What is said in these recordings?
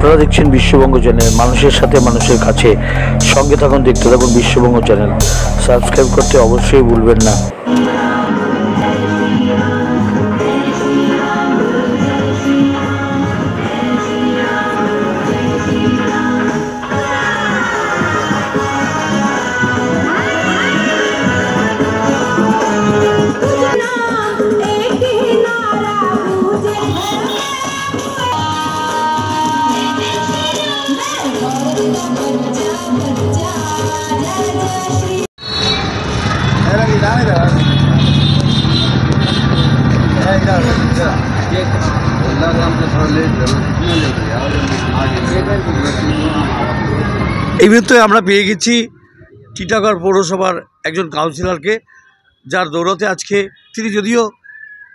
আপনারা দেখছেন বিশ্ববঙ্গ চ্যানেল, মানুষের সাথে মানুষের কাছে। সঙ্গে থাকুন, দেখতে থাকুন বিশ্ববঙ্গ চ্যানেল। সাবস্ক্রাইব করতে অবশ্যই ভুলবেন না। এই মুহূর্তে আমরা পেয়ে গেছি টিটাগড় পৌরসভার একজন কাউন্সিলরকে, যার দৌলতে আজকে তিনি যদিও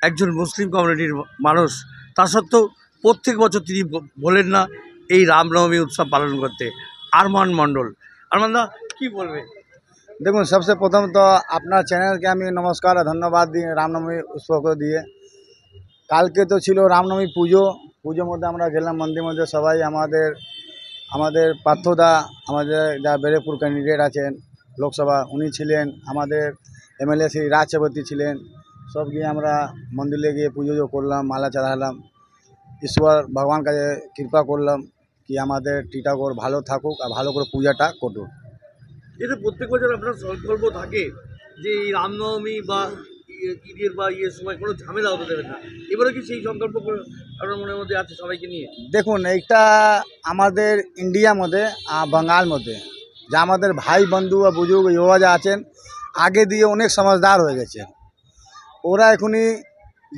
একজন মুসলিম কমিউনিটির মানুষ, তা সত্ত্বেও প্রত্যেক বছর তিনি বলেন না এই রামনবমী উৎসব পালন করতে। আরমান মণ্ডল, আরমানদা কি বলবে? দেখুন, सबसे प्रथम तो আপনার চ্যানেলকে আমি নমস্কার আর ধন্যবাদ দিই রামনবমী উৎসব দিয়ে। কালকে তো ছিল রামনবমী পুজোর মধ্যে আমরা গেলাম মন্দির মধ্যে, সবাই আমাদের পার্থদা, আমাদের যা বেড়েপুর ক্যান্ডিডেট আছেন লোকসভা, উনি ছিলেন, আমাদের এমএলএ শ্রী রাজ চক্রবর্তী ছিলেন, সব গিয়ে আমরা মন্দিরে গিয়ে পুজো করলাম, মালা চড়ালাম, ঈশ্বর ভগবান কাছে কৃপা করলাম কি আমাদের টিটাগড় ভালো থাকুক আর ভালো করে পূজাটা করুক। এটা প্রত্যেক বছর আপনার সংকল্প থাকে যে এই রামনবমী বা ঈদের বা সময় কোনো ঝামেলা হতে দেবেন না, এবারে কি সেই সংকল্প আপনার মনের মধ্যে আছে সবাইকে নিয়ে? দেখুন, এইটা আমাদের ইন্ডিয়ার মধ্যে বাঙাল মধ্যে যা আমাদের ভাই বন্ধু বা বুজুর্গ যুবা যা আছেন আগে দিয়ে অনেক সমঝদার হয়ে গেছে, ওরা এখনই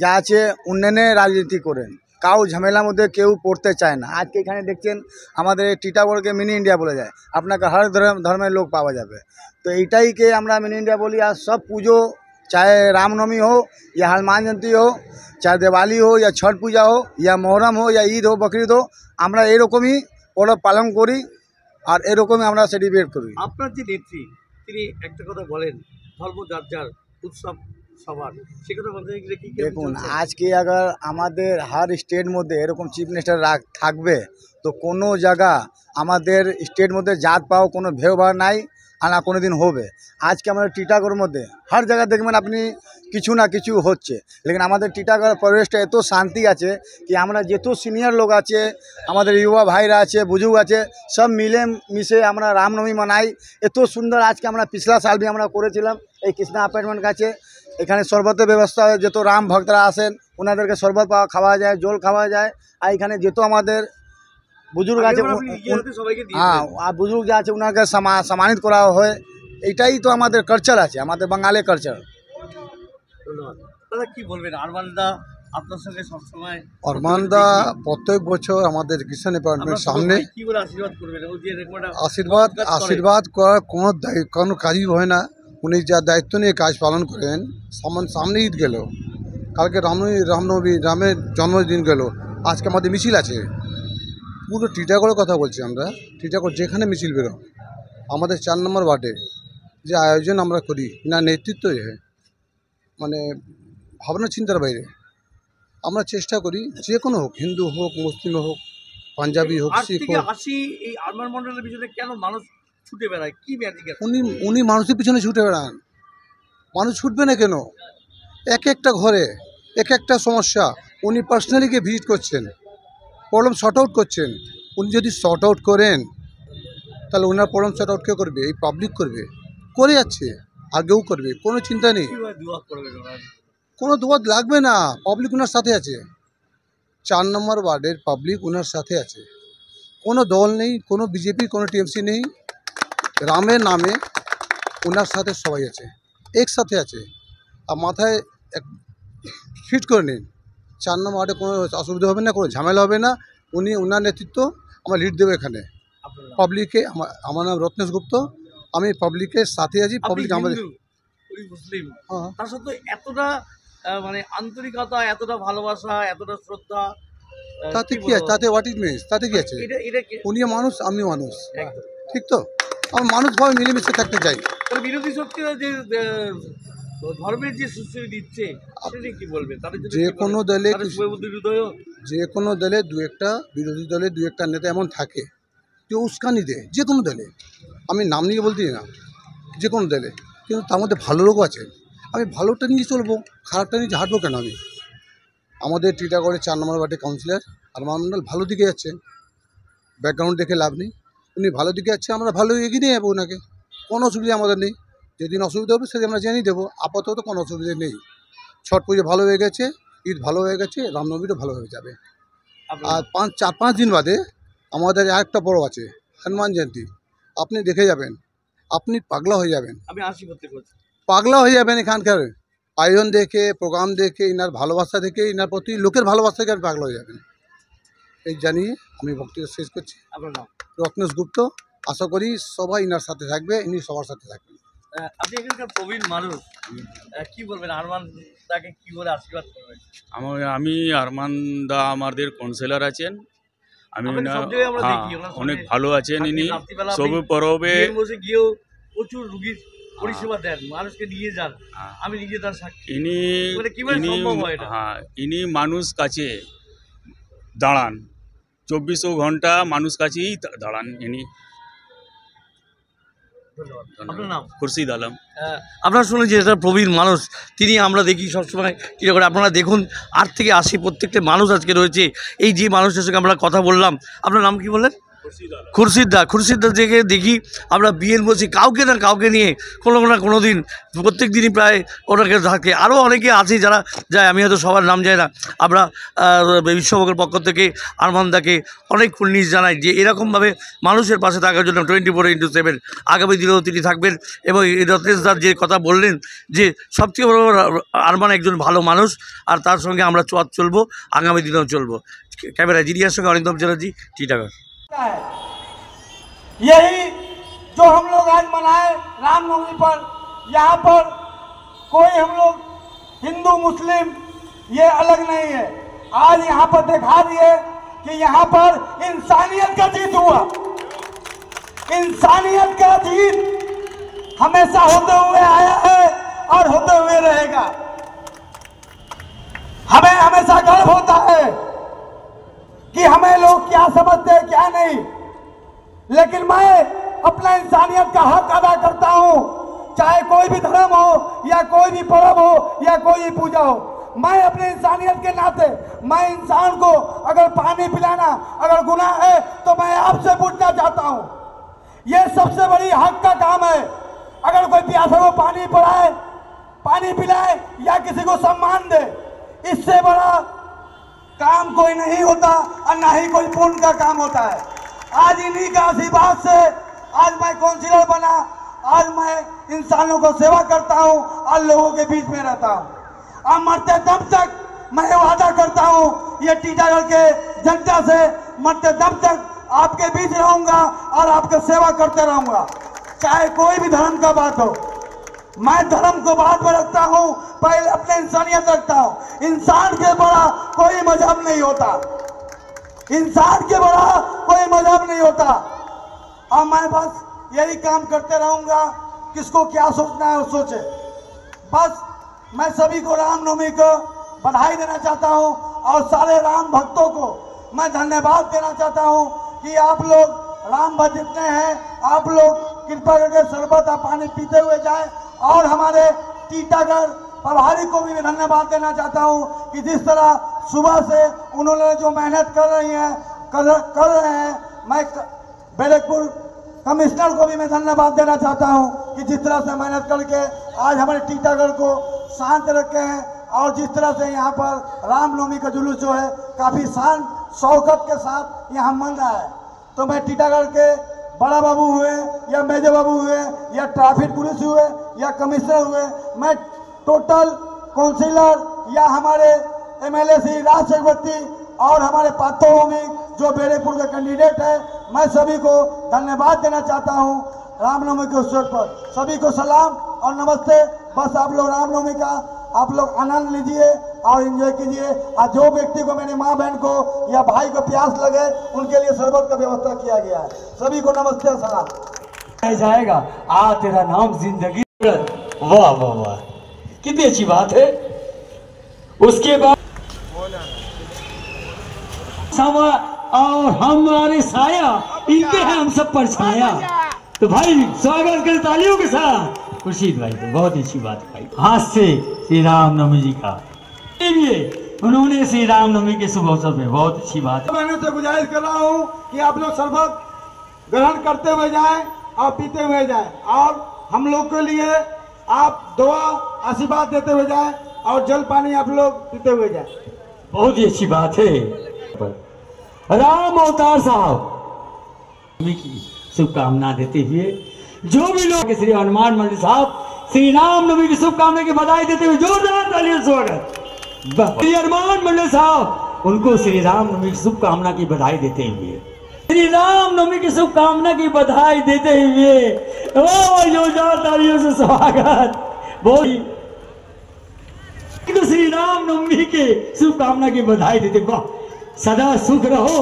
যা আছে উন্নয়নের রাজনীতি করেন, কাউ ঝামেলার মধ্যে কেউ পড়তে চায় না। আজকে এখানে দেখছেন আমাদের টিটাগড়কে মিনি ইন্ডিয়া বলা যায়, আপনাকে হর ধর্মের লোক পাওয়া যাবে। তো এইটাইকে আমরা মিনি ইন্ডিয়া বলি। আর সব পুজো, चाहे रामनवमी हो या हनुमान जयंती हो, चाहे दिवाली हो या छठ पूजा हो या मोहरम हो या ঈদ हो बकरीद हो, আমরা এরকমই ওরা পালন করি আর এরকমই আমরা সেলিব্রেট করি। আপনার যে নেত্রী তিনি একটা কথা বলেন, ধর্ম যার যার, উৎসব সবার, সে কথা বলতে গেলে কি? দেখুন, আজকে अगर আমাদের হার স্টেট মধ্যে এরকম চিফ মিনিস্টার থাকবে তো কোনো জায়গা আমাদের স্টেট মধ্যে জাত পাও কোনো ভেদভাব নাই আর না কোনো দিন হবে। আজকে আমাদের টিটাগড়ের মধ্যে হর জায়গা দেখবেন আপনি কিছু না কিছু হচ্ছে, লেকিন আমাদের টিটাগড় পরিবেশটা এত শান্তি আছে কি আমরা যত সিনিয়র লোক আছে, আমাদের युवा ভাইরা আছে, বুজুর্গ আছে, সব মিলে মিশে আমরা রামনবমী মানাই। এত সুন্দর আজকে আমরা পিছলা সাল भी আমরা করেছিলাম এই কৃষ্ণা অ্যাপার্টমেন্ট কাছে। এখানে শরবতের ব্যবস্থা হয়, যত রাম ভক্তরা আসেন ওনাদেরকে শরবত খাওয়া যায়, জল খাওয়া যায়। আর এখানে যত আমাদের বুজুর্গ আছে, হ্যাঁ, আর বুজুর্গ যা আছে ওনাকে সম্মানিত করা হয়। এইটাই তো আমাদের কালচার আছে, আমাদের বাঙালি কালচার। ধন্যবাদ দাদা। কি বলবেন আরমানদা আপনার সঙ্গে সবসময়? আরমানদা প্রত্যেক বছর আমাদের কৃষ্ণ ডিপার্টমেন্ট সামনে কি বলে আশীর্বাদ করবেন? আশীর্বাদ করার কোনো কাজই হয় না। উনি যা দায়িত্ব নিয়ে কাজ পালন করেন, সামনে ঈদ গেল, কালকে রামনবমী রামের জন্মদিন গেল, আজকে আমাদের মিছিল আছে। পুরো টিটাগড়ের কথা বলছি আমরা, টিটাগড় যেখানে মিছিল বেরো, আমাদের 4 নম্বর ওয়ার্ডে যে আয়োজন আমরা করি না, নেতৃত্ব মানে ভাবনা চিন্তার বাইরে আমরা চেষ্টা করি, যে কোনো হোক, হিন্দু হোক, মুসলিম হোক, পাঞ্জাবি হোক, শিখ হোক। এই আরমান মণ্ডলের পিছনে কেন মানুষ ছুটে বেড়ায়? কি ম্যাজিক আছে? উনি মানুষের পিছনে ছুটে বেড়ান। মানুষ ছুটবে না কেন? এক একটা ঘরে এক একটা সমস্যা উনি পার্সোনালি গিয়ে ভিজিট করছেন, প্রবলেম শর্ট আউট করছেন। উনি যদি শর্ট আউট করেন তাহলে ওনার প্রবলেম শর্ট আউট কে করবে? এই পাবলিক করবে, করে যাচ্ছে, আগেও করবে, কোনো চিন্তা নেই, কোনো দোয়া লাগবে না। পাবলিক ওনার সাথে আছে, 4 নম্বর ওয়ার্ডের পাবলিক ওনার সাথে আছে। কোনো দল নেই, কোনো বিজেপি, কোনো টিএমসি নেই, রামের নামে ওনার সাথে সবাই আছে, একসাথে আছে। আর মাথায় এক ফিট করে নিন, 4 নম্বর ওয়ার্ডে কোনো অসুবিধা হবে না, কোনো ঝামেলা হবে না। ওনার নেতৃত্ব আমরা লিড দেবো এখানে পাবলিকে। আমার নাম রত্নেশ গুপ্ত, আমি পাবলিকের সাথে আছি। পাবলিক আমাদের মুসলিম, তার সত্ত্বেও এতটা মানে আন্তরিকতা, এতটা ভালোবাসা, এতটা শ্রদ্ধা, তাতে কি আছে? তাতে হোয়াট ইট মিনস, তাতে কি আছে? উনি মানুষ, আমি মানুষ, ঠিক তো? আমরা মানুষভাবে মিলেমিশে থাকতে চাই। বিরোধী শক্তিরা যে তো ধর্মের যে সুশ্রী দিচ্ছে সেটা কি বলবে? তাদের যে কোনো দলে যে দু একটা বিরোধী দলে দু একটা নেতা এমন থাকে যে উস্কানি দেয়, যে কোনো দলে, আমি নাম নিয়ে বলতে না, যে কোনো দলে, কিন্তু তার মধ্যে ভালো লোকও আছে। আমি ভালোটা নিয়ে চলবো, খারাপটা নিয়ে হাঁটবো কেন? আমি আমাদের টিটাগড়ের 4 নম্বর ওয়ার্ডের কাউন্সিলর আরমান মণ্ডল ভালো দিকে যাচ্ছেন, ব্যাকগ্রাউন্ড দেখে লাভ নেই, উনি ভালো দিকে যাচ্ছে, আমরা ভালো এগিয়ে নিয়ে যাবো ওনাকে, কোনো অসুবিধা আমাদের নেই। যেদিন অসুবিধা হবে সেদিন আমরা জানিয়ে দেবো, আপাতত কোনো অসুবিধা নেই। ছট পুজো ভালো হয়ে গেছে, ঈদ ভালো হয়ে গেছে, রামনবমীরও ভালো হয়ে যাবে। আর 4-5 দিন বাদে আমাদের আরেকটা বড় আছে, হনুমান জয়ন্তী। আপনি দেখে যাবেন, আপনি পাগলা হয়ে যাবেন, আমি আসি করতে পাগলা হয়ে যাবেন এখানকার আয়োজন দেখে, প্রোগ্রাম দেখে, ইনার ভালোবাসা দেখে, ইনার প্রতি লোকের ভালোবাসা দেখে পাগলা হয়ে যাবেন। এই জানিয়ে আমি বক্তব্য শেষ করছি। আপনার নাম? রত্নেশ গুপ্ত। আশা করি সবাই ইনার সাথে থাকবে, ইনি সবার সাথে থাকবেন। আপনি এখানকার প্রবীণ মানুষ, কি বলবেন আরমান দাকে কি বলে আশীর্বাদ করবেন? আমি আরমান দা আমাদের কাউন্সিলর আছেন, আমি অনেক ভালো আছেন। ইনি সব পরবে গিয়েও প্রচুর রুগীর পরিষেবা দেন, মানুষকে নিয়ে যান, আমি নিজে তার সাক্ষী। ইনি মানুষ কাছে দাঁড়ান, 24 ঘন্টা মানুষ কাছেই দাঁড়ান ইনি। খুরশিদ আলম। আপনারা শুনে যে এটা প্রবীণ মানুষ, তিনি আমরা দেখি সবসময় কী করে। আপনারা দেখুন 8 থেকে 80 প্রত্যেকটা মানুষ আজকে রয়েছে। এই যে মানুষের সঙ্গে আমরা কথা বললাম, আপনার নাম কি বললেন? খুরশিদদা থেকে দেখি আমরা বিয়ের বসি কাউকে না কাউকে নিয়ে কোনো দিন প্রত্যেক দিনই প্রায় ওনাকে থাকে। আরও অনেকে আছে যারা যায়, আমি হয়তো সবার নাম যায় না। আমরা বিশ্বভোগের পক্ষ থেকে আরমানদাকে অনেক কুর্নিশ জানাই যে এরকমভাবে মানুষের পাশে থাকার জন্য 24/7 আগামী দিনেও তিনি থাকবেন। এবং রত্নেশদার যে কথা বললেন যে সবথেকে বড় আরমান একজন ভালো মানুষ, আর তার সঙ্গে আমরা চলবো, আগামী দিনেও চলবো। ক্যামেরা জিরিয়ার সঙ্গে অরিন্দম চ্যাটার্জি, টিটাগড়। यही जो हम लोग आज मनाए रामनवमी पर, यहाँ पर कोई हम लोग हिंदू मुस्लिम ये अलग नहीं है। आज यहाँ पर दिखा दिए कि यहाँ पर इंसानियत का जीत हुआ। इंसानियत का जीत हमेशा होते हुए आया है और होते हुए रहेगा। हमें हमेशा गर्व होता है कि हमें लोग क्या समझते हैं क्या नहीं, लेकिन मैं अपना इंसानियत का हक अदा करता हूं। चाहे कोई भी धर्म हो या कोई भी पर्व हो या कोई भी पूजा हो, मैं अपने इंसानियत के नाते मैं इंसान को अगर पानी पिलाना अगर गुनाह है तो मैं आपसे पूछना चाहता हूं। यह सबसे बड़ी हक का काम है। अगर कोई प्यासा को पानी पिलाए, पानी पिलाए या किसी को सम्मान दे, इससे बड़ा काम कोई नहीं होता और ना ही कोई पुण्य का काम होता है। आज इन्हीं का आशीर्वाद से आज मैं काउंसिलर बना, आज मैं इंसानों को सेवा करता हूं और लोगों के बीच में रहता हूं। और मरते दम तक मैं वादा करता हूं ये टीटागढ़ के जनता से, मरते दम तक आपके बीच रहूंगा और आपकी सेवा करते रहूंगा, चाहे कोई भी धर्म का बात हो। मैं धर्म को बाद में रखता हूं, पहले अपने इंसानियत रखता हूं। इंसान के बड़ा कोई मजहब नहीं होता, इंसान के बड़ा कोई मजहब नहीं होता। और मैं बस यही काम करते रहूंगा, किसको क्या सोचना है वो सोचे। बस मैं सभी को रामनवमी को बधाई देना चाहता हूं और सारे राम भक्तों को मैं धन्यवाद देना चाहता हूं कि आप लोग राम भक्त जितने हैं, आप लोग कृपा करके शरबत और पानी पीते हुए जाएं। और हमारे टीटागढ़ प्रभारी को भी धन्यवाद देना चाहता हूं कि जिस तरह सुबह से उन्होंने जो मेहनत कर रहे हैं मैं बैरकपुर कमिश्नर को भी मैं धन्यवाद देना चाहता हूं कि जिस तरह से मेहनत करके आज हमारे टीटागढ़ को शांत रखे हैं। और जिस तरह से यहाँ पर रामनवमी का जुलूस जो है काफ़ी शान शौकत के साथ यहाँ मन रहा है। तो मैं टीटागढ़ के बड़ा बाबू हुए या मेजर बाबू हुए या ट्रैफिक पुलिस हुए या कमिश्नर हुए, मैं टोटल काउंसिलर या हमारे एमएलए श्री राज चक्रवर्ती और हमारे पार्थो भौमिक जो बैरकपुर के कैंडिडेट है, मैं सभी को धन्यवाद देना चाहता हूं रामनवमी के अवसर पर। सभी को सलाम और नमस्ते। बस आप लोग रामनवमी का आप लोग आनंद लीजिए और एंजॉय कीजिए। और जो व्यक्ति को मेरी माँ बहन को या भाई को प्यास लगे उनके लिए शरबत का व्यवस्था किया गया है। सभी को नमस्ते और सलाम। जाएगा आ तेरा नाम जिंदगी। वाह वाह वाह, कितनी अच्छी बात है। उसके बाद और हमारे साया इन पे है हम सब पर छाया। तो भाई स्वागत करें तालियों के साथ खुर्शीद भाई को, बहुत अच्छी बात है भाई। हाथ से श्री रामनवमी जी का उन्होंने श्री रामनवमी के शुभ अवसर पे बहुत अच्छी बात है। मैंने तो गुजारिश कर रहा हूँ कि आप लोग शरबत ग्रहण करते हुए जाएं और पीते हुए जाएं, और हम लोग के लिए आप दुआ आशीर्वाद देते हुए जाएं और जल पानी आप लोग पीते हुए जाएं। बहुत ही अच्छी बात है। राम अवतार साहब की शुभकामना देते हुए जो भी लोग श्री हनुमान मंदिर साहब श्री रामनवमी की शुभकामना की बधाई देते हुए जोरदार तालियों से स्वागत। श्री हनुमान मंदिर साहब उनको श्री रामनवमी की शुभकामना की बधाई देते हुए, श्री रामनवमी की शुभकामना की बधाई देते हुए जोरदार तालियों से स्वागत। बहुत श्री रामनवमी के शुभकामना की बधाई देते। वाह, सदा सुख रहो,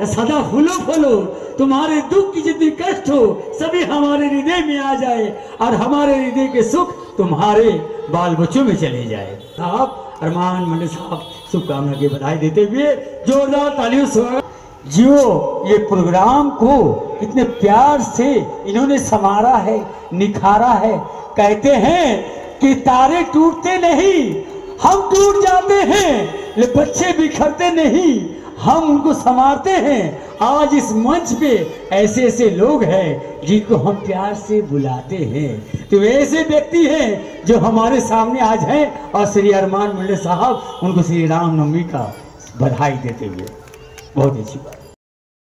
सदा फूलो फूलो, तुम्हारे दुख की जितनी कष्ट हो सभी हमारे हृदय में आ जाए और हमारे हृदय के सुख तुम्हारे बाल बच्चों में चले जाए। साहब अरमान मंडल साहब शुभकामना की बधाई देते हुए जोरदार तालियों से जियो ये प्रोग्राम को कितने प्यार से इन्होंने संवारा है, निखारा है। कहते हैं कि तारे टूटते नहीं, हम टूट जाते हैं, ये बच्चे बिखरते नहीं, हम उनको संवारते हैं। आज इस मंच पे ऐसे ऐसे लोग हैं जिनको हम प्यार से बुलाते हैं। तो ऐसे व्यक्ति हैं जो हमारे सामने आज हैं और श्री अरमान मंडल साहब उनको श्री रामनवमी का बधाई देते हुए बहुत अच्छी बात।